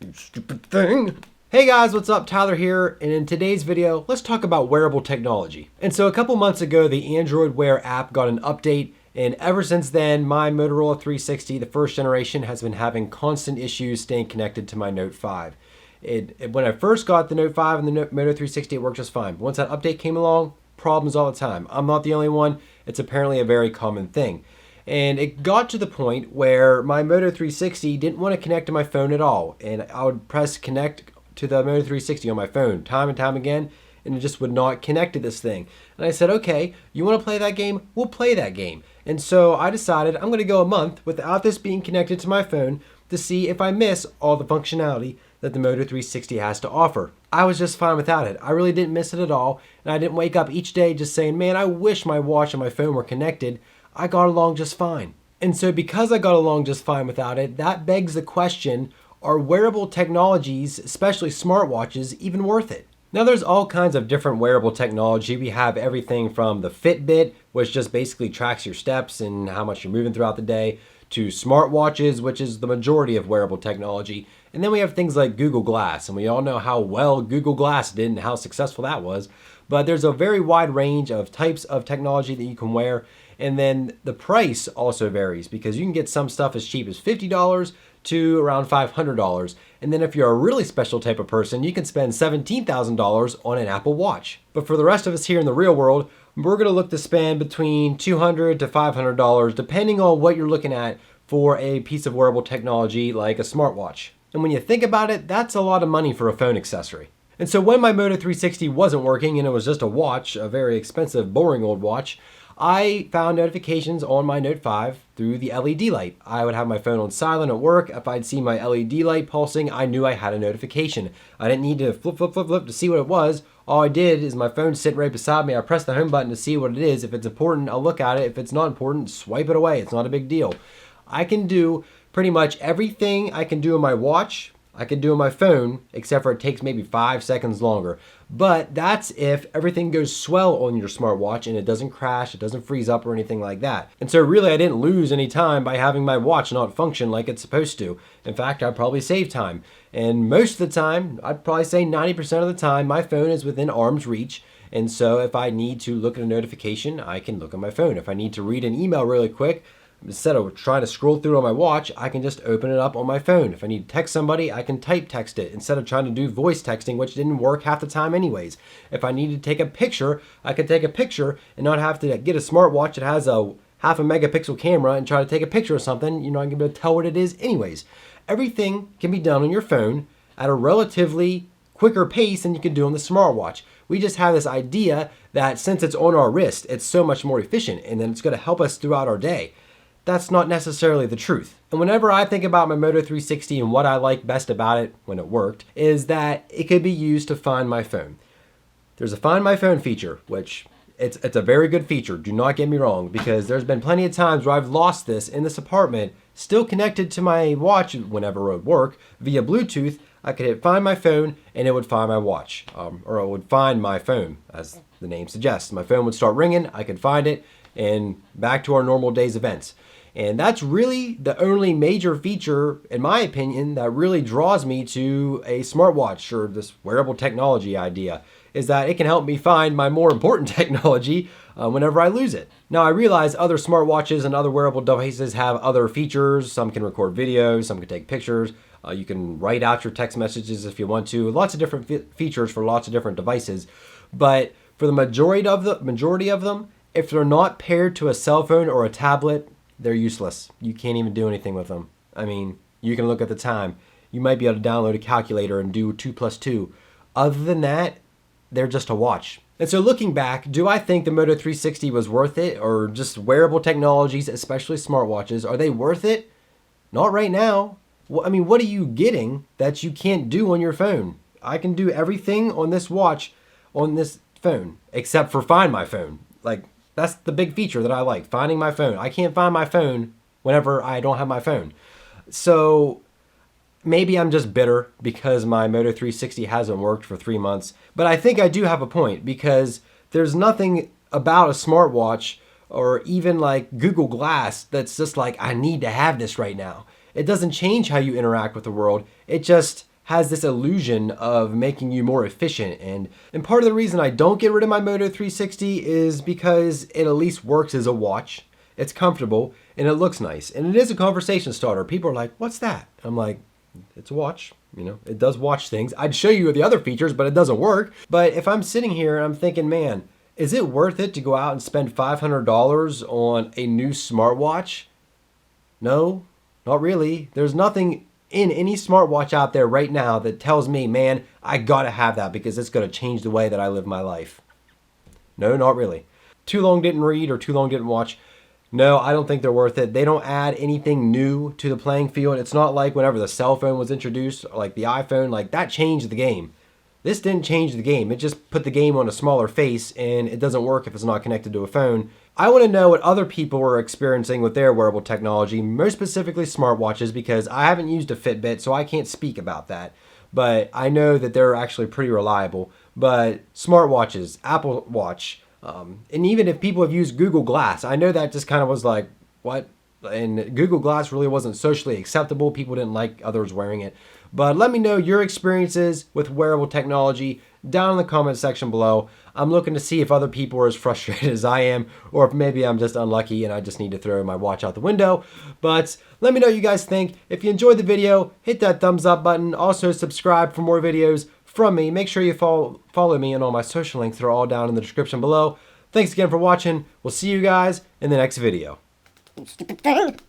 You stupid thing. Hey guys, what's up? Tyler here, and in today's video, let's talk about wearable technology. And so a couple months ago, the Android Wear app got an update, and ever since then, my Motorola 360, the first generation, has been having constant issues staying connected to my Note 5. When I first got the Note 5 and the Moto 360, it worked just fine. But once that update came along, problems all the time. I'm not the only one. It's apparently a very common thing. And it got to the point where my Moto 360 didn't want to connect to my phone at all. And I would press connect to the Moto 360 on my phone time and time again, and it just would not connect to this thing. And I said, okay, you want to play that game? We'll play that game. And so I decided I'm going to go a month without this being connected to my phone to see if I miss all the functionality that the Moto 360 has to offer. I was just fine without it. I really didn't miss it at all, and I didn't wake up each day just saying, man, I wish my watch and my phone were connected. I got along just fine. And so because I got along just fine without it, that begs the question, are wearable technologies, especially smartwatches, even worth it? Now there's all kinds of different wearable technology. We have everything from the Fitbit, which just basically tracks your steps and how much you're moving throughout the day, to smartwatches, which is the majority of wearable technology. And then we have things like Google Glass, and we all know how well Google Glass did and how successful that was. But there's a very wide range of types of technology that you can wear. And then the price also varies because you can get some stuff as cheap as $50 to around $500. And then if you're a really special type of person, you can spend $17,000 on an Apple Watch. But for the rest of us here in the real world, we're going to look to spend between $200 to $500 depending on what you're looking at for a piece of wearable technology like a smartwatch. And when you think about it, that's a lot of money for a phone accessory. And so when my Moto 360 wasn't working and it was just a watch, a very expensive, boring old watch, I found notifications on my Note 5 through the LED light. I would have my phone on silent at work. If I'd see my LED light pulsing, I knew I had a notification. I didn't need to flip to see what it was. All I did is my phone sitting right beside me. I press the home button to see what it is. If it's important, I'll look at it. If it's not important, swipe it away. It's not a big deal. I can do pretty much everything I can do on my watch, I can do on my phone, except for it takes maybe 5 seconds longer. But that's if everything goes swell on your smartwatch and it doesn't crash, it doesn't freeze up or anything like that. And so really I didn't lose any time by having my watch not function like it's supposed to. In fact, I probably saved time. And most of the time, I'd probably say 90% of the time, my phone is within arm's reach. And so if I need to look at a notification, I can look at my phone. If I need to read an email really quick, instead of trying to scroll through on my watch, I can just open it up on my phone. If I need to text somebody, I can type text it instead of trying to do voice texting, which didn't work half the time anyways. If I need to take a picture, I can take a picture and not have to get a smartwatch that has a half a megapixel camera and try to take a picture of something. I can be able to tell what it is anyways. Everything can be done on your phone at a relatively quicker pace than you can do on the smartwatch. We just have this idea that since it's on our wrist, it's so much more efficient and then it's going to help us throughout our day. That's not necessarily the truth. And whenever I think about my Moto 360 and what I like best about it when it worked is that it could be used to find my phone. There's a Find My Phone feature, which it's a very good feature. Do not get me wrong, because there's been plenty of times where I've lost this in this apartment, still connected to my watch whenever it would work via Bluetooth. I could hit Find My Phone and it would find my watch, or it would find my phone, as the name suggests. My phone would start ringing, I could find it, and back to our normal day's events. And that's really the only major feature, in my opinion, that really draws me to a smartwatch or this wearable technology idea, is that it can help me find my more important technology whenever I lose it. Now, I realize other smartwatches and other wearable devices have other features. Some can record videos, some can take pictures. You can write out your text messages if you want to. Lots of different features for lots of different devices. But for the majority of them, if they're not paired to a cell phone or a tablet, they're useless. You can't even do anything with them. I mean, you can look at the time. You might be able to download a calculator and do 2 plus 2. Other than that, they're just a watch. And so looking back, do I think the Moto 360 was worth it? Or just wearable technologies, especially smartwatches, are they worth it? Not right now. I mean, what are you getting that you can't do on your phone? I can do everything on this watch on this phone, except for Find My Phone. That's the big feature that I like, finding my phone. I can't find my phone whenever I don't have my phone. So maybe I'm just bitter because my Moto 360 hasn't worked for 3 months. But I think I do have a point because there's nothing about a smartwatch or even like Google Glass that's just like, I need to have this right now. It doesn't change how you interact with the world. It just has this illusion of making you more efficient. And part of the reason I don't get rid of my Moto 360 is because it at least works as a watch. It's comfortable and it looks nice. And it is a conversation starter. People are like, what's that? I'm like, it's a watch. You know, it does watch things. I'd show you the other features, but it doesn't work. But if I'm sitting here and I'm thinking, man, is it worth it to go out and spend $500 on a new smartwatch? No, not really. There's nothing in any smartwatch out there right now that tells me, man, I gotta have that because it's gonna change the way that I live my life. No, not really. Too long didn't read or too long didn't watch. No, I don't think they're worth it. They don't add anything new to the playing field. It's not like whenever the cell phone was introduced, like the iPhone, like that changed the game. This didn't change the game. It just put the game on a smaller face, and it doesn't work if it's not connected to a phone. I want to know what other people are experiencing with their wearable technology, most specifically smartwatches, because I haven't used a Fitbit, so I can't speak about that. But I know that they're actually pretty reliable. But smartwatches, Apple Watch, and even if people have used Google Glass, I know that just kind of was like, what? And Google Glass really wasn't socially acceptable. People didn't like others wearing it. But let me know your experiences with wearable technology down in the comment section below. I'm looking to see if other people are as frustrated as I am, or if maybe I'm just unlucky and I just need to throw my watch out the window. But let me know what you guys think. If you enjoyed the video, hit that thumbs up button. Also subscribe for more videos from me. Make sure you follow me and all my social links. They're all down in the description below. Thanks again for watching. We'll see you guys in the next video. Stupid thing.